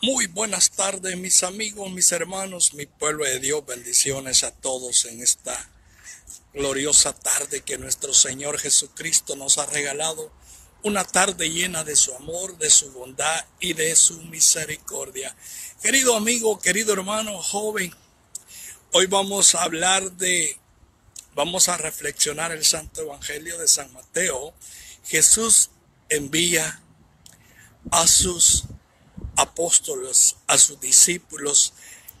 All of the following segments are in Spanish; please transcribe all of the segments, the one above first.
Muy buenas tardes, mis amigos, mis hermanos, mi pueblo de Dios. Bendiciones a todos en esta gloriosa tarde que nuestro Señor Jesucristo nos ha regalado. Una tarde llena de su amor, de su bondad y de su misericordia. Querido amigo, querido hermano, joven, hoy vamos a reflexionar el Santo Evangelio de San Mateo. Jesús envía a sus apóstoles, a sus discípulos,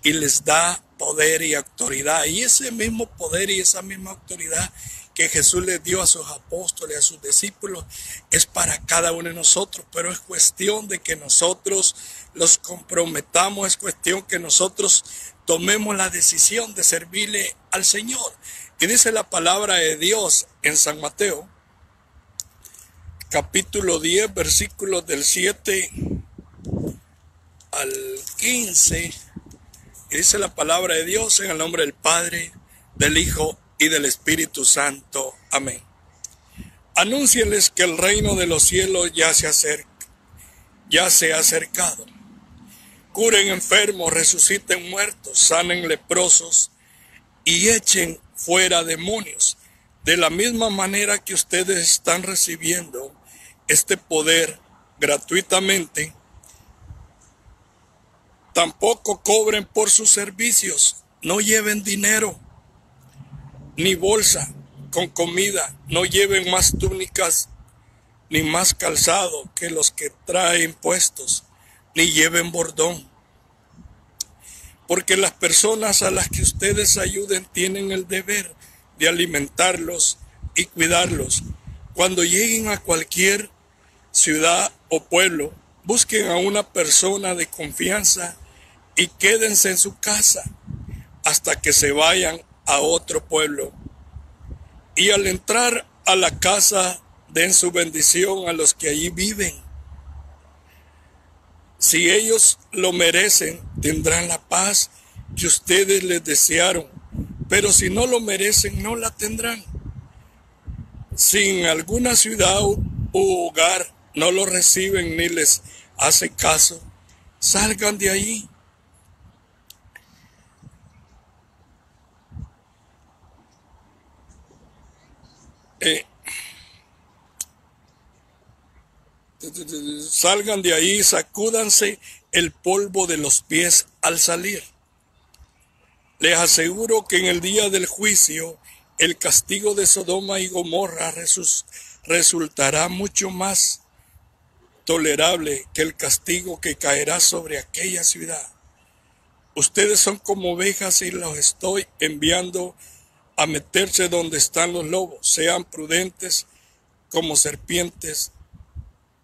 y les da poder y autoridad. Y ese mismo poder y esa misma autoridad que Jesús les dio a sus apóstoles, a sus discípulos, es para cada uno de nosotros. Pero es cuestión de que nosotros los comprometamos, es cuestión que nosotros tomemos la decisión de servirle al Señor. Y dice la palabra de Dios en San Mateo, capítulo 10, versículos del 7 al 15, y dice la palabra de Dios: en el nombre del Padre, del Hijo y del Espíritu Santo. Amén. Anúncienles que el reino de los cielos ya se ha acercado. Curen enfermos, resuciten muertos, sanen leprosos y echen fuera demonios. De la misma manera que ustedes están recibiendo este poder gratuitamente, tampoco cobren por sus servicios. No lleven dinero ni bolsa con comida. No lleven más túnicas ni más calzado que los que traen puestos, ni lleven bordón. Porque las personas a las que ustedes ayuden tienen el deber de alimentarlos y cuidarlos. Cuando lleguen a cualquier ciudad o pueblo, busquen a una persona de confianza y quédense en su casa hasta que se vayan a otro pueblo. Y al entrar a la casa, den su bendición a los que allí viven. Si ellos lo merecen, tendrán la paz que ustedes les desearon. Pero si no lo merecen, no la tendrán. Si en alguna ciudad u hogar no lo reciben ni les hace caso, salgan de allí. Salgan de ahí, sacúdanse el polvo de los pies al salir. Les aseguro que en el día del juicio el castigo de Sodoma y Gomorra resultará mucho más tolerable que el castigo que caerá sobre aquella ciudad. Ustedes son como ovejas y los estoy enviando a meterse donde están los lobos. Sean prudentes como serpientes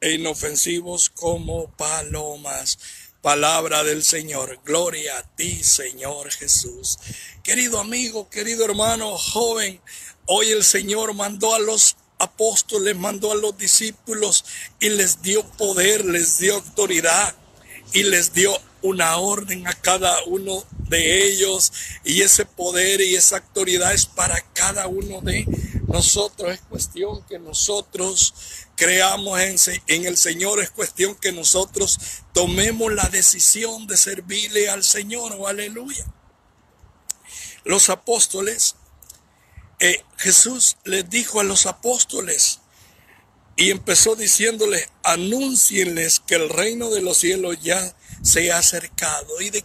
e inofensivos como palomas. Palabra del Señor. Gloria a ti, Señor Jesús. Querido amigo, querido hermano, joven, hoy el Señor mandó a los apóstoles, mandó a los discípulos y les dio poder, les dio autoridad y les dio una orden a cada uno de ellos, y ese poder y esa autoridad es para cada uno de nosotros. Es cuestión que nosotros creamos en el Señor, es cuestión que nosotros tomemos la decisión de servirle al Señor. Oh, aleluya. Los apóstoles, Jesús les dijo a los apóstoles y empezó diciéndoles: anúncienles que el reino de los cielos ya se ha acercado. ¿Y de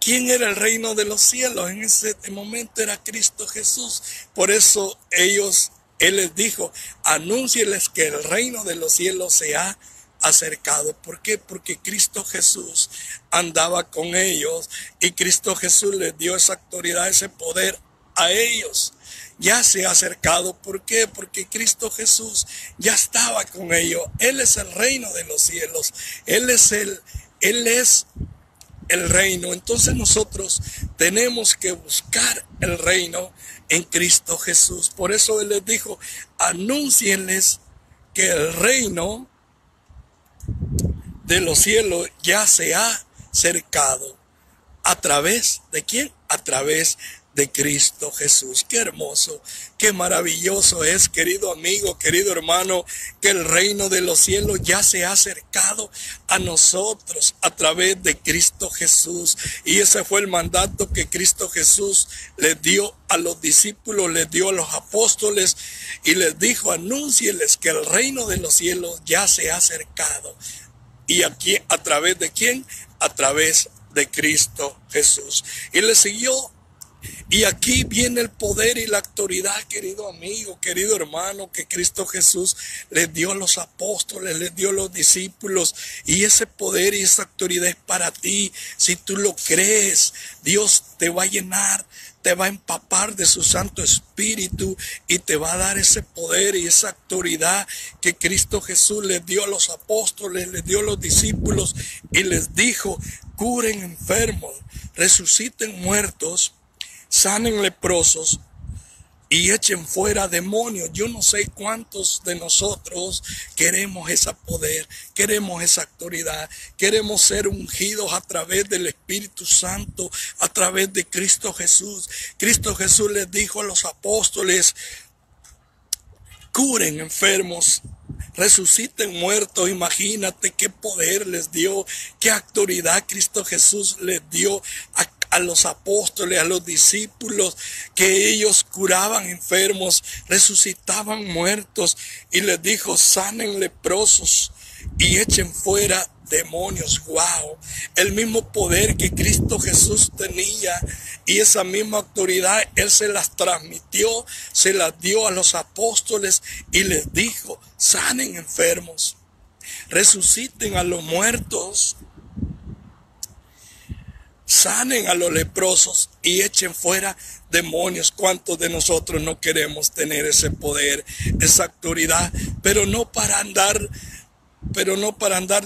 quién era el reino de los cielos? En ese momento era Cristo Jesús. Por eso Él les dijo: anúncienles que el reino de los cielos se ha acercado. ¿Por qué? Porque Cristo Jesús andaba con ellos y Cristo Jesús les dio esa autoridad, ese poder a ellos. Ya se ha acercado. ¿Por qué? Porque Cristo Jesús ya estaba con ellos. Él es el reino de los cielos. Él es el reino. Entonces nosotros tenemos que buscar el reino en Cristo Jesús. Por eso Él les dijo: anúncienles que el reino de los cielos ya se ha acercado. ¿A través de quién? A través de Cristo Jesús. Qué hermoso, qué maravilloso es, querido amigo, querido hermano, que el reino de los cielos ya se ha acercado a nosotros a través de Cristo Jesús. Y ese fue el mandato que Cristo Jesús les dio a los discípulos, les dio a los apóstoles y les dijo: anúncieles que el reino de los cielos ya se ha acercado. ¿Y aquí a través de quién? A través de Cristo Jesús. Y le siguió. Y aquí viene el poder y la autoridad, querido amigo, querido hermano, que Cristo Jesús les dio a los apóstoles, les dio a los discípulos. Y ese poder y esa autoridad es para ti. Si tú lo crees, Dios te va a llenar, te va a empapar de su Santo Espíritu y te va a dar ese poder y esa autoridad que Cristo Jesús les dio a los apóstoles, les dio a los discípulos y les dijo: curen enfermos, resuciten muertos, sanen leprosos y echen fuera demonios. Yo no sé cuántos de nosotros queremos ese poder, queremos esa autoridad, queremos ser ungidos a través del Espíritu Santo, a través de Cristo Jesús. Cristo Jesús les dijo a los apóstoles: curen enfermos, resuciten muertos. Imagínate qué poder les dio, qué autoridad Cristo Jesús les dio a los apóstoles, a los discípulos, que ellos curaban enfermos, resucitaban muertos, y les dijo: sanen leprosos y echen fuera demonios. Wow, el mismo poder que Cristo Jesús tenía y esa misma autoridad Él se las transmitió, se las dio a los apóstoles y les dijo: sanen enfermos, resuciten a los muertos, sanen a los leprosos y echen fuera demonios. ¿Cuántos de nosotros no queremos tener ese poder, esa autoridad? Pero no para andar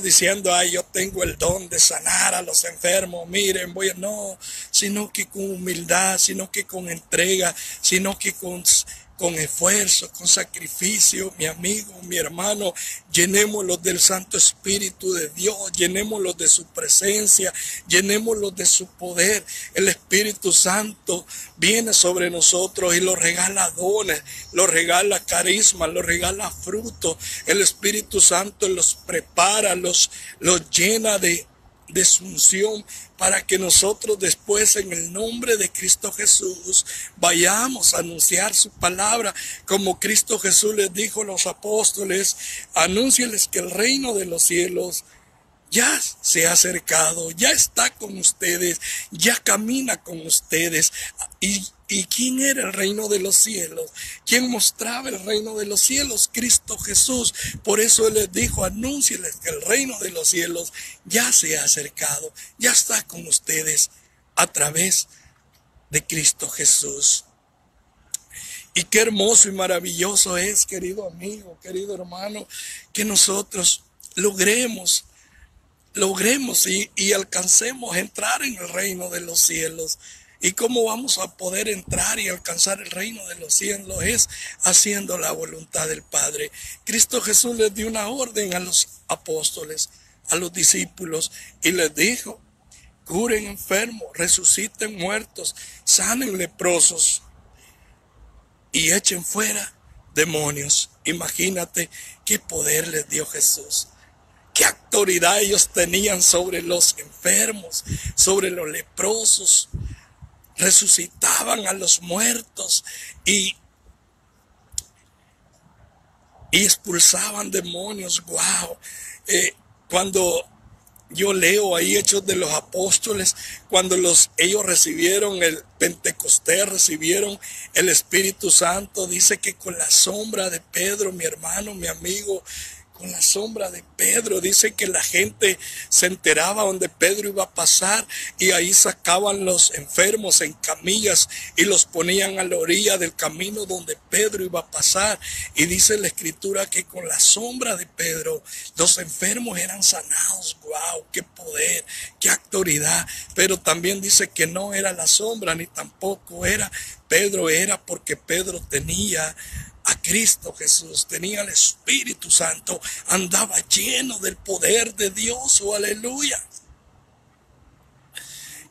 diciendo: ay, yo tengo el don de sanar a los enfermos, miren, no, sino que con humildad, sino que con entrega, sino que con esfuerzo, con sacrificio. Mi amigo, mi hermano, llenémoslos del Santo Espíritu de Dios, llenémoslos de su presencia, llenémoslos de su poder. El Espíritu Santo viene sobre nosotros y los regala dones, los regala carisma, los regala fruto. El Espíritu Santo los prepara, los llena de su unción, para que nosotros después, en el nombre de Cristo Jesús, vayamos a anunciar su palabra, como Cristo Jesús les dijo a los apóstoles: anúncieles que el reino de los cielos ya se ha acercado, ya está con ustedes, ya camina con ustedes. ¿Y quién era el reino de los cielos? ¿Quién mostraba el reino de los cielos? Cristo Jesús. Por eso Él les dijo: anúncieles que el reino de los cielos ya se ha acercado, ya está con ustedes a través de Cristo Jesús. Y qué hermoso y maravilloso es, querido amigo, querido hermano, que nosotros logremos y alcancemos a entrar en el reino de los cielos. ¿Y cómo vamos a poder entrar y alcanzar el reino de los cielos? Es haciendo la voluntad del Padre. Cristo Jesús les dio una orden a los apóstoles, a los discípulos, y les dijo: curen enfermos, resuciten muertos, sanen leprosos y echen fuera demonios. Imagínate qué poder les dio Jesús. Qué autoridad ellos tenían sobre los enfermos, sobre los leprosos. Resucitaban a los muertos y expulsaban demonios. Wow. Cuando yo leo ahí Hechos de los Apóstoles, cuando ellos recibieron el Pentecostés, recibieron el Espíritu Santo, dice que con la sombra de Pedro, mi hermano, mi amigo, con la sombra de Pedro, dice que la gente se enteraba donde Pedro iba a pasar, y ahí sacaban los enfermos en camillas y los ponían a la orilla del camino donde Pedro iba a pasar. Y dice la Escritura que con la sombra de Pedro los enfermos eran sanados. ¡Wow! ¡Qué poder! ¡Qué autoridad! Pero también dice que no era la sombra, ni tampoco era Pedro, era porque Pedro tenía a Cristo Jesús, tenía el Espíritu Santo, andaba lleno del poder de Dios. ¡Oh, aleluya!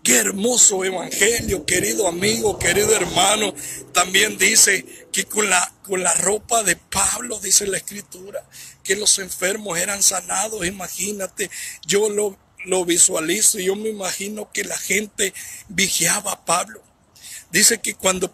Qué hermoso evangelio, querido amigo, querido hermano. También dice que con la ropa de Pablo, dice la Escritura, que los enfermos eran sanados. Imagínate, yo lo visualizo y yo me imagino que la gente vigiaba a Pablo. Dice que cuando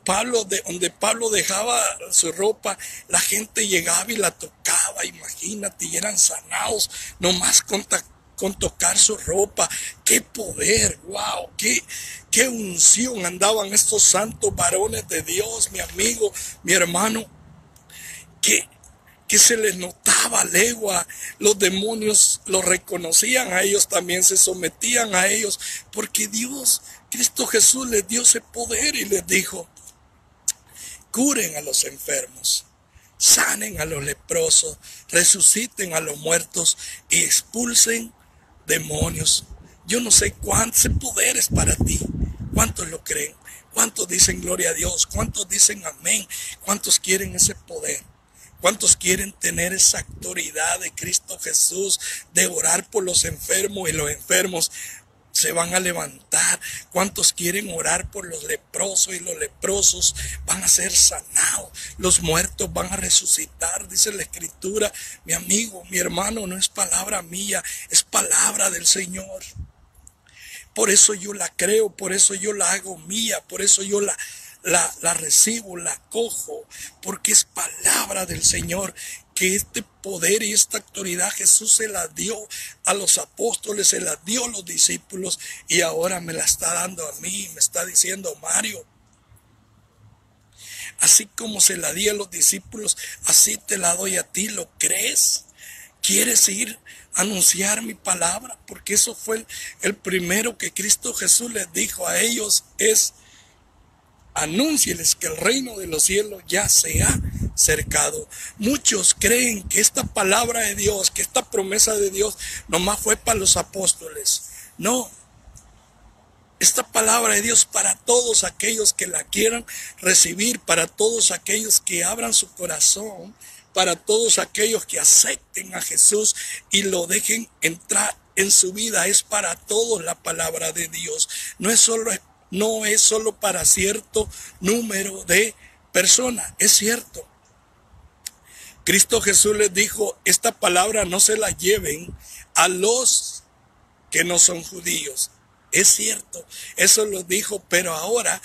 donde Pablo dejaba su ropa, la gente llegaba y la tocaba, imagínate, y eran sanados nomás con tocar su ropa. Qué poder, wow, qué unción andaban estos santos varones de Dios, mi amigo, mi hermano, que se les notaba a legua. Los demonios los reconocían a ellos, también se sometían a ellos, porque Dios, Cristo Jesús, les dio ese poder y les dijo: curen a los enfermos, sanen a los leprosos, resuciten a los muertos y expulsen demonios. Yo no sé cuántos poderes para ti. ¿Cuántos lo creen? ¿Cuántos dicen gloria a Dios? ¿Cuántos dicen amén? ¿Cuántos quieren ese poder? ¿Cuántos quieren tener esa autoridad de Cristo Jesús de orar por los enfermos y los enfermos se van a levantar? ¿Cuántos quieren orar por los leprosos y los leprosos van a ser sanados? Los muertos van a resucitar, dice la Escritura. Mi amigo, mi hermano, no es palabra mía, es palabra del Señor. Por eso yo la creo, por eso yo la hago mía, por eso yo la recibo, la cojo, porque es palabra del Señor, que este poder y esta autoridad Jesús se la dio a los apóstoles, se la dio a los discípulos, y ahora me la está dando a mí. Me está diciendo: Mario, así como se la di a los discípulos, así te la doy a ti. ¿Lo crees? ¿Quieres ir a anunciar mi palabra? Porque eso fue el primero que Cristo Jesús les dijo a ellos, es: anúncieles que el reino de los cielos ya se ha cercado. Muchos creen que esta palabra de Dios, que esta promesa de Dios nomás fue para los apóstoles. No, esta palabra de Dios para todos aquellos que la quieran recibir, para todos aquellos que abran su corazón, para todos aquellos que acepten a Jesús y lo dejen entrar en su vida. Es para todos la palabra de Dios. No es solo para cierto número de personas. Es cierto. Cristo Jesús les dijo: esta palabra no se la lleven a los que no son judíos. Es cierto, eso lo dijo, pero ahora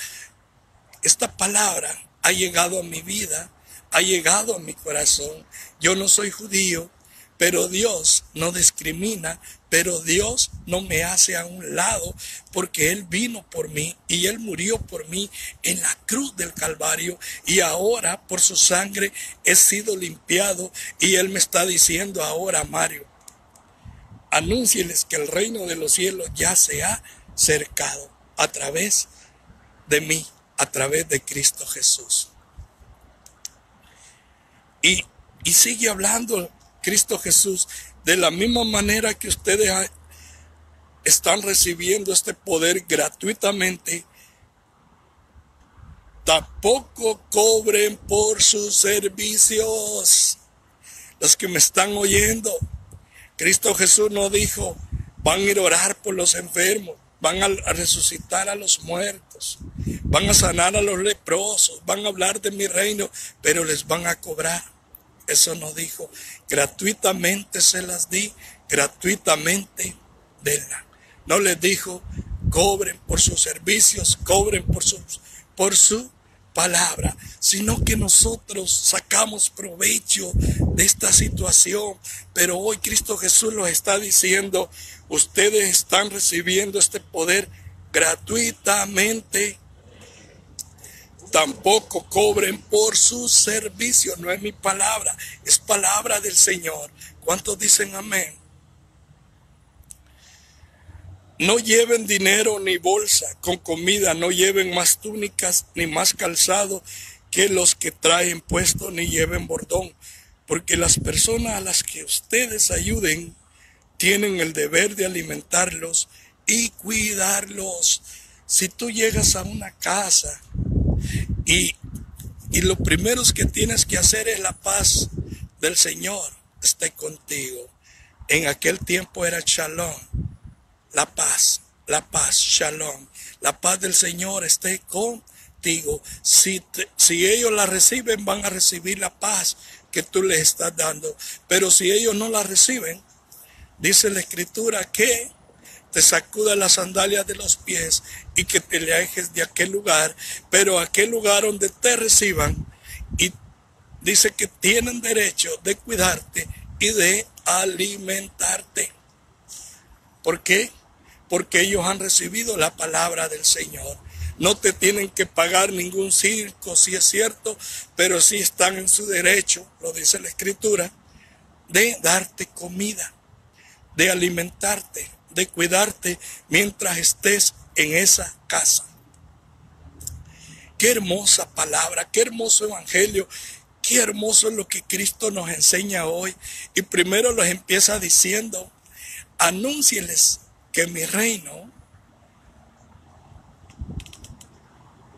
esta palabra ha llegado a mi vida, ha llegado a mi corazón. Yo no soy judío, pero Dios no discrimina, pero Dios no me hace a un lado, porque Él vino por mí y Él murió por mí en la cruz del Calvario, y ahora por su sangre he sido limpiado. Y Él me está diciendo ahora: Mario, anúncieles que el reino de los cielos ya se ha cercado a través de mí, a través de Cristo Jesús. Y sigue hablando Cristo Jesús: de la misma manera que ustedes están recibiendo este poder gratuitamente, tampoco cobren por sus servicios. Los que me están oyendo, Cristo Jesús no dijo: van a ir a orar por los enfermos, van a resucitar a los muertos, van a sanar a los leprosos, van a hablar de mi reino, pero les van a cobrar. Eso no dijo. Gratuitamente se las di, gratuitamente denla. No les dijo: cobren por sus servicios, cobren por su palabra, sino que nosotros sacamos provecho de esta situación. Pero hoy Cristo Jesús los está diciendo: ustedes están recibiendo este poder gratuitamente. Tampoco cobren por sus servicios. No es mi palabra, es palabra del Señor. ¿Cuántos dicen amén? No lleven dinero ni bolsa con comida, no lleven más túnicas ni más calzado que los que traen puesto, ni lleven bordón, porque las personas a las que ustedes ayuden tienen el deber de alimentarlos y cuidarlos. Si tú llegas a una casa y lo primero que tienes que hacer es: la paz del Señor esté contigo. En aquel tiempo era Shalom, la paz. la paz, shalom. La paz del Señor esté contigo. Si ellos la reciben, van a recibir la paz que tú les estás dando. Pero si ellos no la reciben, dice la Escritura que te sacuda las sandalias de los pies y que te alejes de aquel lugar. Pero aquel lugar donde te reciban, y dice que tienen derecho de cuidarte y de alimentarte. ¿Por qué? Porque ellos han recibido la palabra del Señor. No te tienen que pagar ningún circo, si es cierto, pero sí están en su derecho, lo dice la Escritura, de darte comida, de alimentarte, de cuidarte mientras estés en esa casa. Qué hermosa palabra, qué hermoso evangelio, qué hermoso es lo que Cristo nos enseña hoy. Y primero los empieza diciendo: anúncieles que mi reino,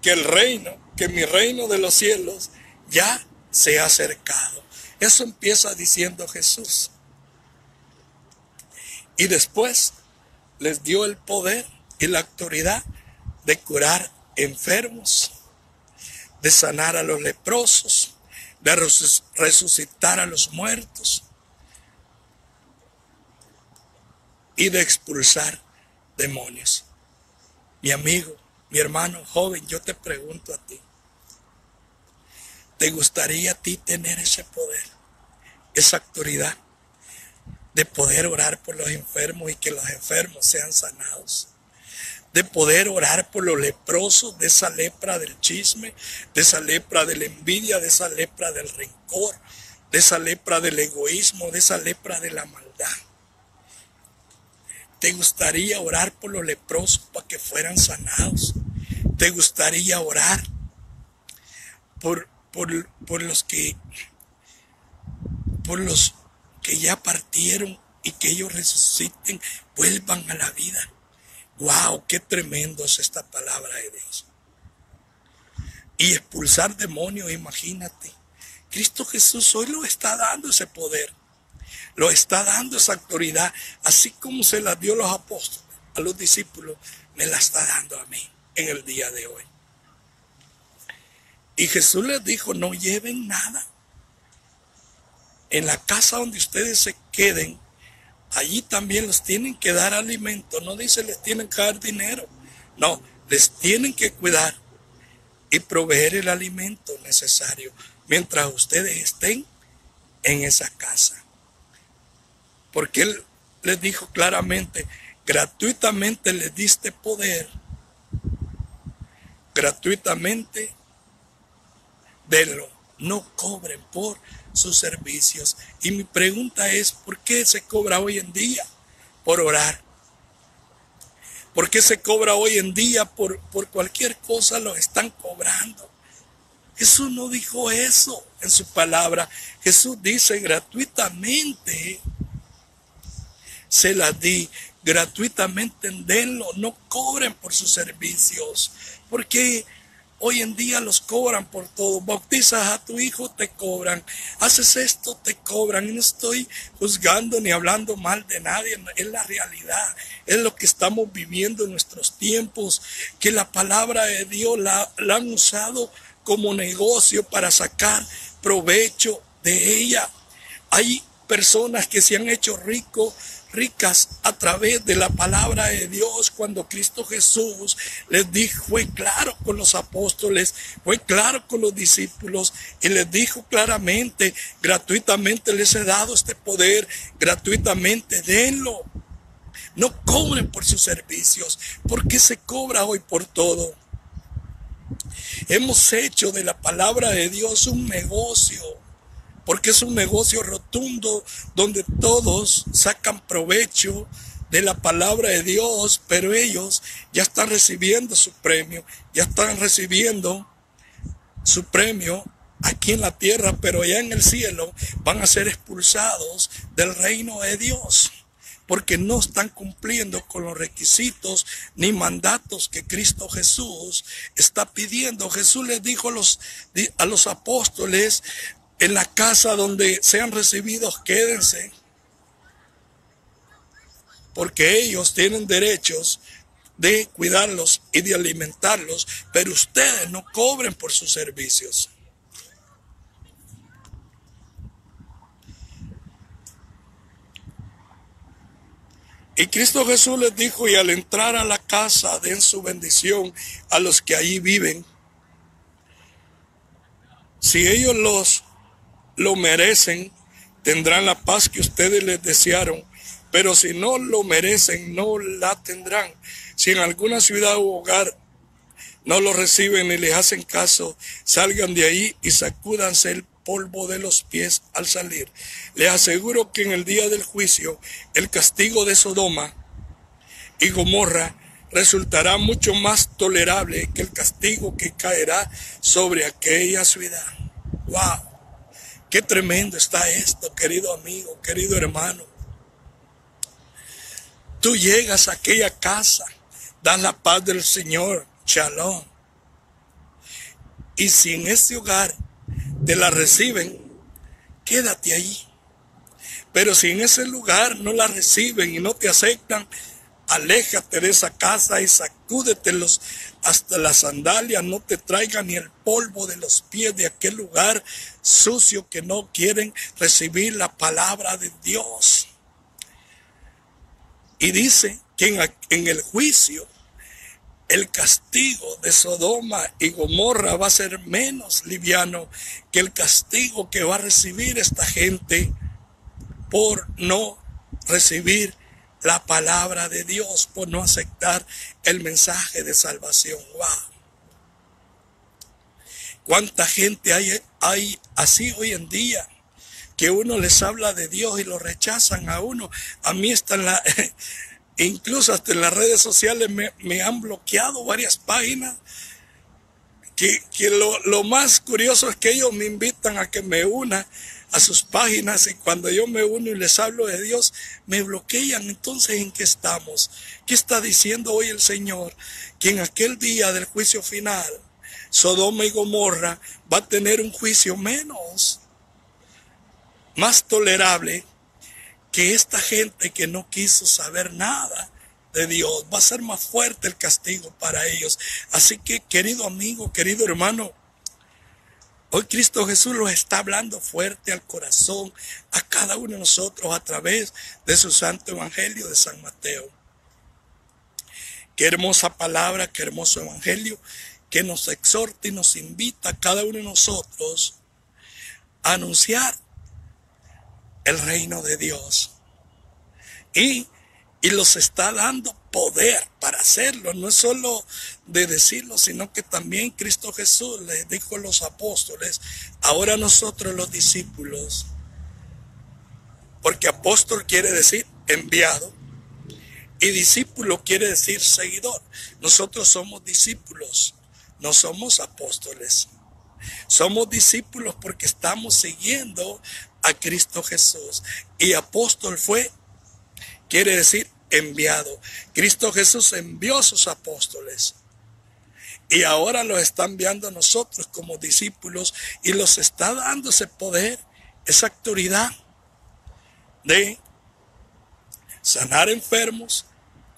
que mi reino de los cielos ya se ha acercado. Eso empieza diciendo Jesús. Y después les dio el poder y la autoridad de curar enfermos, de sanar a los leprosos, de resucitar a los muertos y de expulsar demonios. Mi amigo, mi hermano joven, yo te pregunto a ti, ¿te gustaría a ti tener ese poder, esa autoridad de poder orar por los enfermos y que los enfermos sean sanados? De poder orar por los leprosos, de esa lepra del chisme, de esa lepra de la envidia, de esa lepra del rencor, de esa lepra del egoísmo, de esa lepra de la maldad. ¿Te gustaría orar por los leprosos para que fueran sanados? ¿Te gustaría orar por los que ya partieron y que ellos resuciten, vuelvan a la vida? ¡Wow! ¡Qué tremendo es esta palabra de Dios! Y expulsar demonios, imagínate. Cristo Jesús hoy lo está dando ese poder. Lo está dando esa autoridad. Así como se la dio a los apóstoles, a los discípulos, me la está dando a mí en el día de hoy. Y Jesús les dijo: no lleven nada. En la casa donde ustedes se queden, allí también los tienen que dar alimento. No dice les tienen que dar dinero. No, les tienen que cuidar y proveer el alimento necesario mientras ustedes estén en esa casa. Porque Él les dijo claramente: gratuitamente les diste poder, gratuitamente denlo, no cobren por sus servicios. Y mi pregunta es: ¿por qué se cobra hoy en día por orar? ¿Por qué se cobra hoy en día por cualquier cosa? Lo están cobrando. Jesús no dijo eso en su palabra. Jesús dice: gratuitamente se las di, gratuitamente denlo, no cobren por sus servicios. Porque hoy en día los cobran por todo. Bautizas a tu hijo, te cobran. Haces esto, te cobran. Y no estoy juzgando ni hablando mal de nadie. Es la realidad. Es lo que estamos viviendo en nuestros tiempos. Que la palabra de Dios la han usado como negocio para sacar provecho de ella. Hay personas que se han hecho ricas a través de la palabra de Dios, cuando Cristo Jesús les dijo, fue claro con los apóstoles, fue claro con los discípulos y les dijo claramente: gratuitamente les he dado este poder, gratuitamente denlo, no cobren por sus servicios. Porque se cobra hoy por todo. Hemos hecho de la palabra de Dios un negocio, porque es un negocio rotundo donde todos sacan provecho de la palabra de Dios, pero ellos ya están recibiendo su premio, ya están recibiendo su premio aquí en la tierra, pero allá en el cielo van a ser expulsados del reino de Dios, porque no están cumpliendo con los requisitos ni mandatos que Cristo Jesús está pidiendo. Jesús les dijo a los apóstoles: en la casa donde sean recibidos, quédense, porque ellos tienen derechos de cuidarlos y de alimentarlos, pero ustedes no cobren por sus servicios. Y Cristo Jesús les dijo, y al entrar a la casa den su bendición a los que allí viven. Si ellos lo merecen, tendrán la paz que ustedes les desearon, pero si no lo merecen, no la tendrán. Si en alguna ciudad u hogar no lo reciben ni les hacen caso, salgan de ahí y sacúdanse el polvo de los pies al salir. Les aseguro que en el día del juicio, el castigo de Sodoma y Gomorra resultará mucho más tolerable que el castigo que caerá sobre aquella ciudad. ¡Wow! ¡Qué tremendo está esto, querido amigo, querido hermano! Tú llegas a aquella casa, das la paz del Señor, Shalom. Y si en ese hogar te la reciben, quédate allí. Pero si en ese lugar no la reciben y no te aceptan, aléjate de esa casa y sacúdetelos hasta las sandalias, no te traigan ni el polvo de los pies de aquel lugar sucio que no quieren recibir la palabra de Dios. Y dice que en el juicio, el castigo de Sodoma y Gomorra va a ser menos liviano que el castigo que va a recibir esta gente por no recibir la palabra de Dios, por no aceptar el mensaje de salvación. ¡Wow! ¿Cuánta gente hay así hoy en día? Que uno les habla de Dios y lo rechazan a uno. A mí incluso hasta en las redes sociales me han bloqueado varias páginas. Que lo más curioso es que ellos me invitan a que me una a sus páginas, y cuando yo me uno y les hablo de Dios, me bloquean. Entonces, ¿en qué estamos? ¿Qué está diciendo hoy el Señor? Que en aquel día del juicio final, Sodoma y Gomorra va a tener un juicio más tolerable que esta gente que no quiso saber nada de Dios. Va a ser más fuerte el castigo para ellos. Así que, querido amigo, querido hermano, hoy Cristo Jesús los está hablando fuerte al corazón a cada uno de nosotros a través de su santo evangelio de San Mateo. Qué hermosa palabra, qué hermoso evangelio que nos exhorta y nos invita a cada uno de nosotros a anunciar el reino de Dios. Y los está dando poder para hacerlo. No es solo de decirlo, sino que también Cristo Jesús les dijo a los apóstoles, ahora nosotros los discípulos, porque apóstol quiere decir enviado y discípulo quiere decir seguidor. Nosotros somos discípulos, no somos apóstoles. Somos discípulos porque estamos siguiendo a Cristo Jesús. Y apóstol quiere decir enviado. Cristo Jesús envió a sus apóstoles y ahora los está enviando a nosotros como discípulos y los está dando ese poder, esa autoridad de sanar enfermos,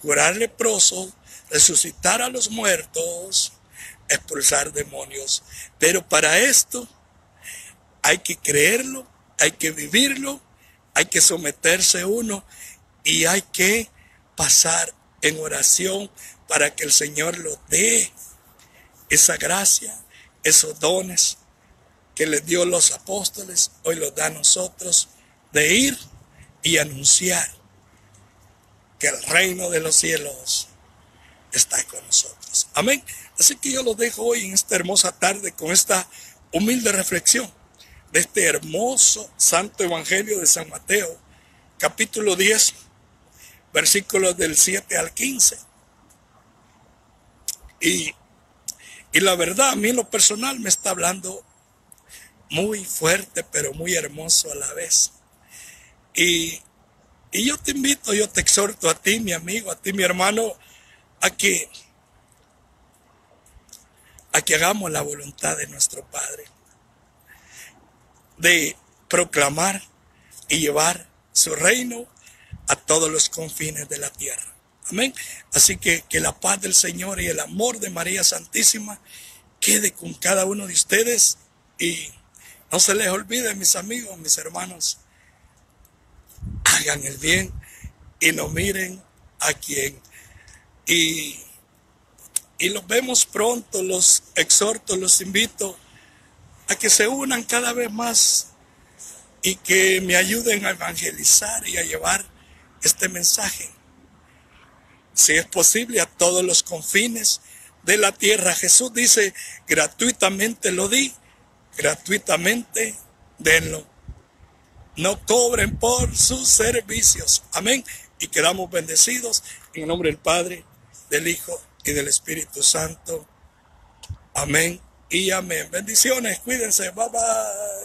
curar leprosos, resucitar a los muertos, expulsar demonios. Pero para esto hay que creerlo, hay que vivirlo, hay que someterse uno y hay que pasar en oración para que el Señor lo dé esa gracia, esos dones que les dio los apóstoles, hoy los da a nosotros, de ir y anunciar que el reino de los cielos está con nosotros. Amén. Así que yo los dejo hoy en esta hermosa tarde con esta humilde reflexión de este hermoso santo evangelio de San Mateo, capítulo 10, versículos del 7 al 15. Y la verdad, a mí en lo personal me está hablando muy fuerte, pero muy hermoso a la vez. Y yo te invito, yo te exhorto a ti, mi amigo, a ti, mi hermano, a que hagamos la voluntad de nuestro Padre, de proclamar y llevar su reino a todos los confines de la tierra. Amén. Así que la paz del Señor y el amor de María Santísima quede con cada uno de ustedes. Y no se les olvide, mis amigos, mis hermanos, hagan el bien y no miren a quién. Y los vemos pronto, los exhorto, los invito a que se unan cada vez más y que me ayuden a evangelizar y a llevar este mensaje, si es posible, a todos los confines de la tierra. Jesús dice, gratuitamente lo di, gratuitamente denlo. No cobren por sus servicios. Amén. Y quedamos bendecidos en el nombre del Padre, del Hijo y del Espíritu Santo. Amén y amén. Bendiciones, cuídense. Bye bye.